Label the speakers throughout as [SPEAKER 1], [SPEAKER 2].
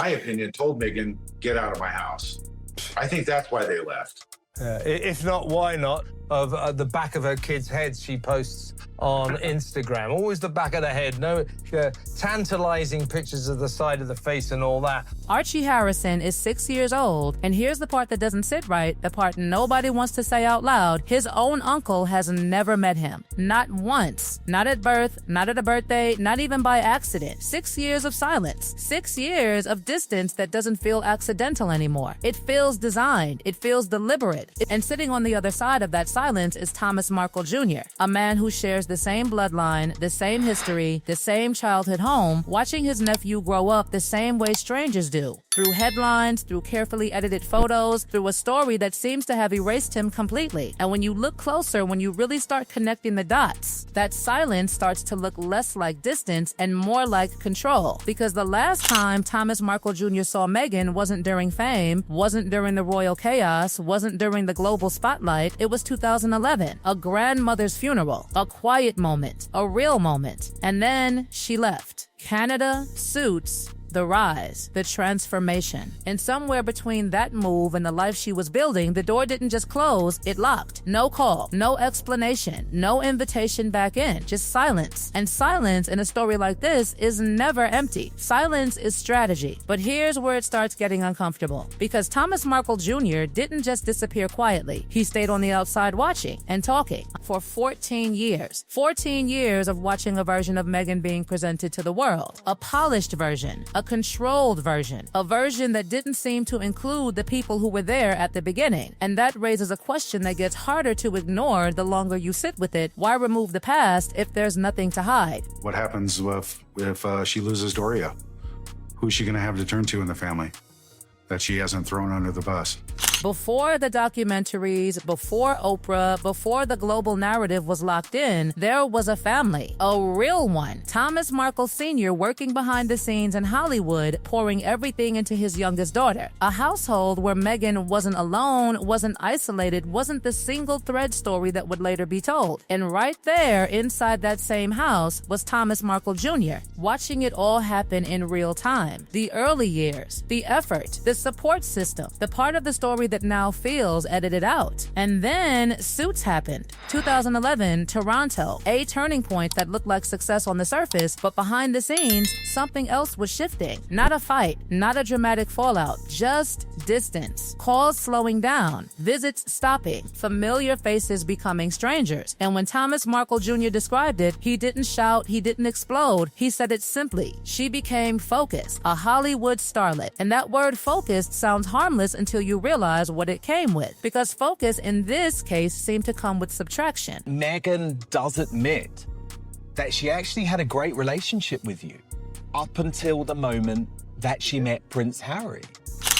[SPEAKER 1] my opinion, told Meghan, get out of my house. I think that's why they left.
[SPEAKER 2] If not, why not? Of the back of her kids' heads she posts on Instagram. Always the back of the head. No tantalizing pictures of the side of the face and all that.
[SPEAKER 3] Archie Harrison is 6 years old, and here's the part that doesn't sit right, the part nobody wants to say out loud. His own uncle has never met him. Not once. Not at birth, not at a birthday, not even by accident. 6 years of silence. 6 years of distance that doesn't feel accidental anymore. It feels designed. It feels deliberate. And sitting on the other side of that silence is Thomas Markle Jr., a man who shares the same bloodline, the same history, the same childhood home, watching his nephew grow up the same way strangers do. Through headlines, through carefully edited photos, through a story that seems to have erased him completely. And when you look closer, when you really start connecting the dots, that silence starts to look less like distance and more like control. Because the last time Thomas Markle Jr. saw Meghan wasn't during fame, wasn't during the royal chaos, wasn't during the global spotlight. It was 2011, a grandmother's funeral, a quiet moment, a real moment. And then she left. Canada, Suits, the rise, the transformation. And somewhere between that move and the life she was building, the door didn't just close, it locked. No call, no explanation, no invitation back in, just silence. And silence in a story like this is never empty. Silence is strategy. But here's where it starts getting uncomfortable. Because Thomas Markle Jr. didn't just disappear quietly. He stayed on the outside watching and talking for 14 years. 14 years of watching a version of Meghan being presented to the world. A polished version. A controlled version, a version that didn't seem to include the people who were there at the beginning. And that raises a question that gets harder to ignore the longer you sit with it. Why remove the past if there's nothing to hide?
[SPEAKER 4] What happens if she loses Doria? Who's she going to have to turn to in the family that she hasn't thrown under the bus?
[SPEAKER 3] Before the documentaries, before Oprah, before the global narrative was locked in, there was a family, a real one. Thomas Markle Sr. working behind the scenes in Hollywood, pouring everything into his youngest daughter. A household where Meghan wasn't alone, wasn't isolated, wasn't the single thread story that would later be told. And right there, inside that same house, was Thomas Markle Jr., watching it all happen in real time. The early years, the effort, the support system, the part of the story that now feels edited out. And then Suits happened. 2011, Toronto, a turning point that looked like success on the surface, but behind the scenes, something else was shifting. Not a fight, not a dramatic fallout, just distance. Calls slowing down, visits stopping, familiar faces becoming strangers. And when Thomas Markle Jr. described it, he didn't shout, he didn't explode, he said it simply. She became focused, a Hollywood starlet. And that word focused sounds harmless until you realize what it came with. Because focus in this case seemed to come with subtraction.
[SPEAKER 5] Meghan does admit that she actually had a great relationship with you up until the moment that she met Prince Harry.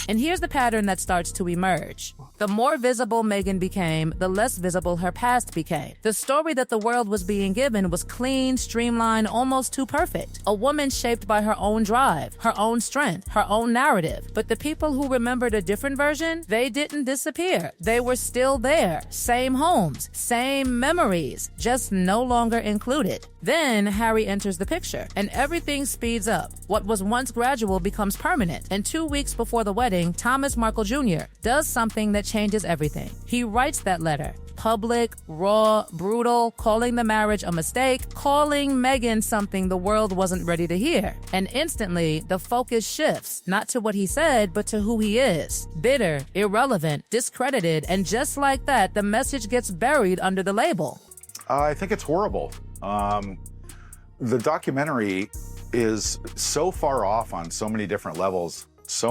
[SPEAKER 3] And here's the pattern that starts to emerge. The more visible Meghan became, the less visible her past became. The story that the world was being given was clean, streamlined, almost too perfect. A woman shaped by her own drive, her own strength, her own narrative. But the people who remembered a different version, they didn't disappear. They were still there. Same homes, same memories, just no longer included. Then Harry enters the picture, and everything speeds up. What was once gradual becomes permanent. And 2 weeks before the wedding, Thomas Markle Jr. does something that changes everything. He writes that letter. Public, raw, brutal, calling the marriage a mistake, calling Meghan something the world wasn't ready to hear. And instantly, the focus shifts, not to what he said, but to who he is. Bitter, irrelevant, discredited, and just like that, the message gets buried under the label.
[SPEAKER 4] I think it's horrible. The documentary is so far off on so many different levels. It's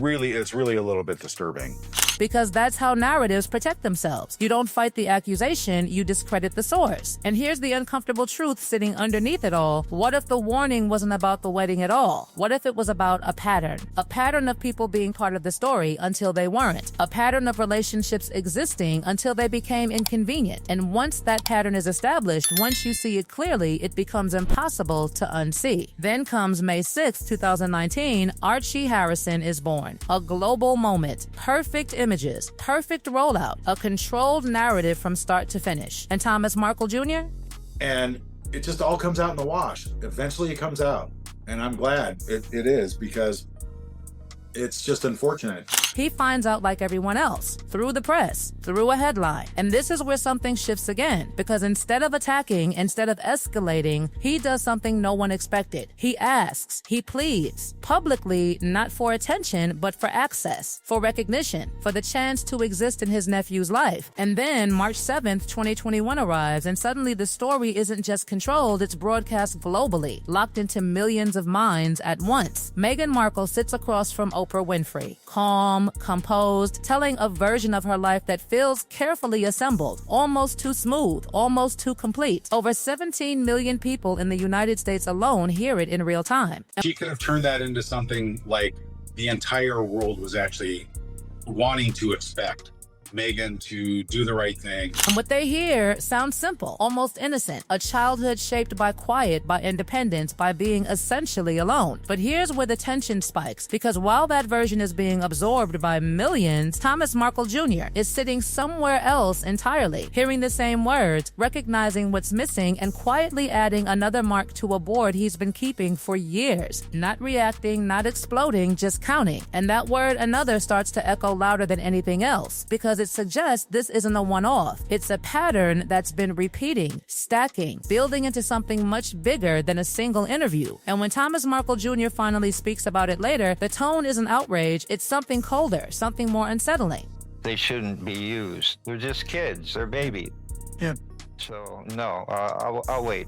[SPEAKER 4] really a little bit disturbing.
[SPEAKER 3] Because that's how narratives protect themselves. You don't fight the accusation, you discredit the source. And here's the uncomfortable truth sitting underneath it all. What if the warning wasn't about the wedding at all? What if it was about a pattern? A pattern of people being part of the story until they weren't. A pattern of relationships existing until they became inconvenient. And once that pattern is established, once you see it clearly, it becomes impossible to unsee. Then comes May 6, 2019, Archie Harrison is born. A global moment. Perfect images, perfect rollout, a controlled narrative from start to finish. And Thomas Markle Jr.?
[SPEAKER 1] And it just all comes out in the wash. Eventually it comes out.
[SPEAKER 4] And I'm glad it is, because it's just unfortunate.
[SPEAKER 3] He finds out like everyone else, through the press, through a headline. And this is where something shifts again, because instead of attacking, instead of escalating, he does something no one expected. He asks, he pleads, publicly, not for attention, but for access, for recognition, for the chance to exist in his nephew's life. And then March 7th, 2021 arrives, and suddenly the story isn't just controlled, it's broadcast globally, locked into millions of minds at once. Meghan Markle sits across from Oprah Winfrey, calm, composed, telling a version of her life that feels carefully assembled, almost too smooth, almost too complete. Over 17 million people in the United States alone hear it in real time.
[SPEAKER 1] She could have turned that into something like the entire world was actually wanting to expect Meghan to do the right thing.
[SPEAKER 3] And what they hear sounds simple, almost innocent. A childhood shaped by quiet, by independence, by being essentially alone. But here's where the tension spikes, because while that version is being absorbed by millions, Thomas Markle Jr. is sitting somewhere else entirely, hearing the same words, recognizing what's missing, and quietly adding another mark to a board he's been keeping for years. Not reacting, not exploding, just counting. And that word another starts to echo louder than anything else, because it suggests this isn't a one-off. It's a pattern that's been repeating, stacking, building into something much bigger than a single interview. And when Thomas Markle Jr. finally speaks about it later, the tone isn't outrage, it's something colder, something more unsettling.
[SPEAKER 6] They shouldn't be used. They're just kids, they're babies.
[SPEAKER 7] Yeah.
[SPEAKER 6] So, no, I'll wait.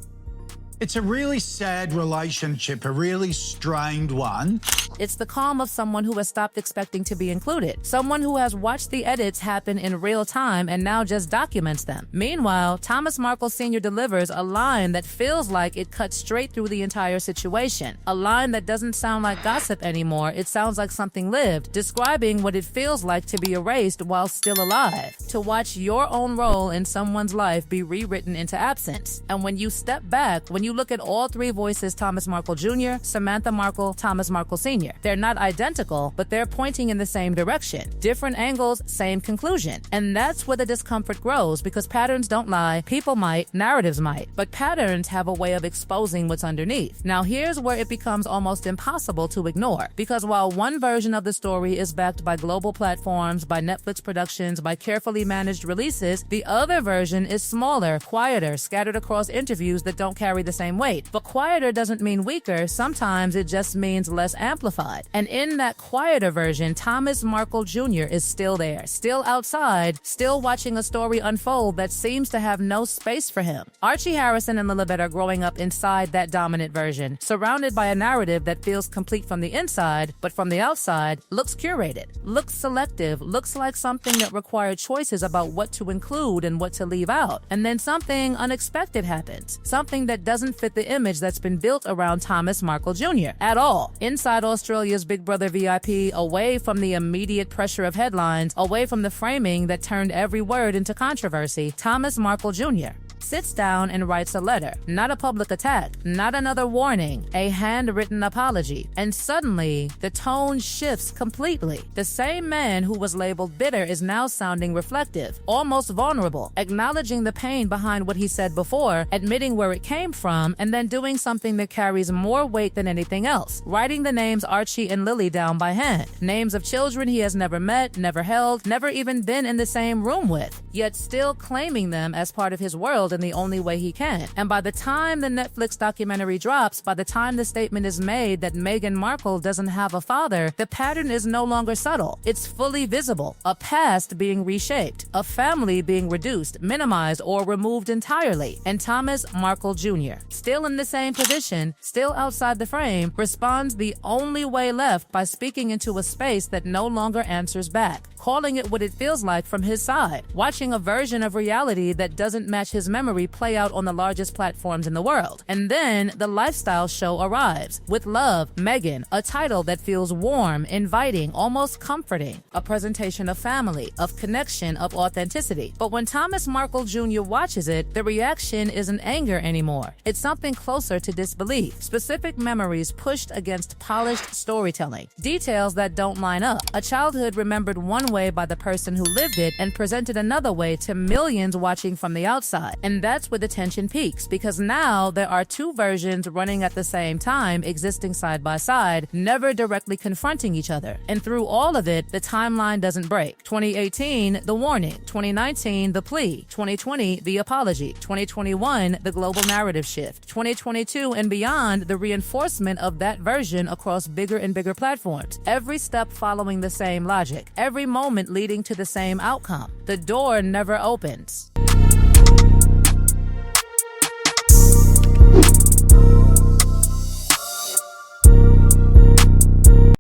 [SPEAKER 7] It's a really sad relationship, a really strained one.
[SPEAKER 3] It's the calm of someone who has stopped expecting to be included. Someone who has watched the edits happen in real time and now just documents them. Meanwhile, Thomas Markle Sr. delivers a line that feels like it cuts straight through the entire situation. A line that doesn't sound like gossip anymore. It sounds like something lived, describing what it feels like to be erased while still alive. To watch your own role in someone's life be rewritten into absence. And when you step back, when you look at all three voices, Thomas Markle Jr., Samantha Markle, Thomas Markle Sr., they're not identical, but they're pointing in the same direction. Different angles, same conclusion. And that's where the discomfort grows, because patterns don't lie, people might, narratives might, but patterns have a way of exposing what's underneath. Now here's where it becomes almost impossible to ignore, because while one version of the story is backed by global platforms, by Netflix productions, by carefully managed releases, the other version is smaller, quieter, scattered across interviews that don't carry the same weight. But quieter doesn't mean weaker, sometimes it just means less amplified. And in that quieter version, Thomas Markle Jr. is still there, still outside, still watching a story unfold that seems to have no space for him. Archie Harrison and Lilibet are growing up inside that dominant version, surrounded by a narrative that feels complete from the inside, but from the outside, looks curated, looks selective, looks like something that required choices about what to include and what to leave out. And then something unexpected happens, something that doesn't fit the image that's been built around Thomas Markle Jr. at all. Inside Australia's Big Brother VIP, away from the immediate pressure of headlines, away from the framing that turned every word into controversy, Thomas Markle Jr. sits down and writes a letter. Not a public attack, not another warning, a handwritten apology. And suddenly, the tone shifts completely. The same man who was labeled bitter is now sounding reflective, almost vulnerable, acknowledging the pain behind what he said before, admitting where it came from, and then doing something that carries more weight than anything else, writing the names Archie and Lily down by hand. Names of children he has never met, never held, never even been in the same room with, yet still claiming them as part of his world in the only way he can. And by the time the Netflix documentary drops, by the time the statement is made that Meghan Markle doesn't have a father, the pattern is no longer subtle. It's fully visible. A past being reshaped, a family being reduced, minimized, or removed entirely. And Thomas Markle Jr., still in the same position, still outside the frame, responds the only way left by speaking into a space that no longer answers back, calling it what it feels like from his side, watching a version of reality that doesn't match his memory play out on the largest platforms in the world. And then the lifestyle show arrives with Love, Meghan, a title that feels warm, inviting, almost comforting, a presentation of family, of connection, of authenticity. But when Thomas Markle Jr. watches it, the reaction isn't anger anymore. It's something closer to disbelief, specific memories pushed against polished storytelling, details that don't line up, a childhood remembered one way by the person who lived it and presented another way to millions watching from the outside. And And that's where the tension peaks, because now there are two versions running at the same time, existing side by side, never directly confronting each other. And through all of it, the timeline doesn't break. 2018, the warning. 2019, the plea. 2020, the apology. 2021, the global narrative shift. 2022 and beyond, the reinforcement of that version across bigger and bigger platforms. Every step following the same logic. Every moment leading to the same outcome. The door never opens.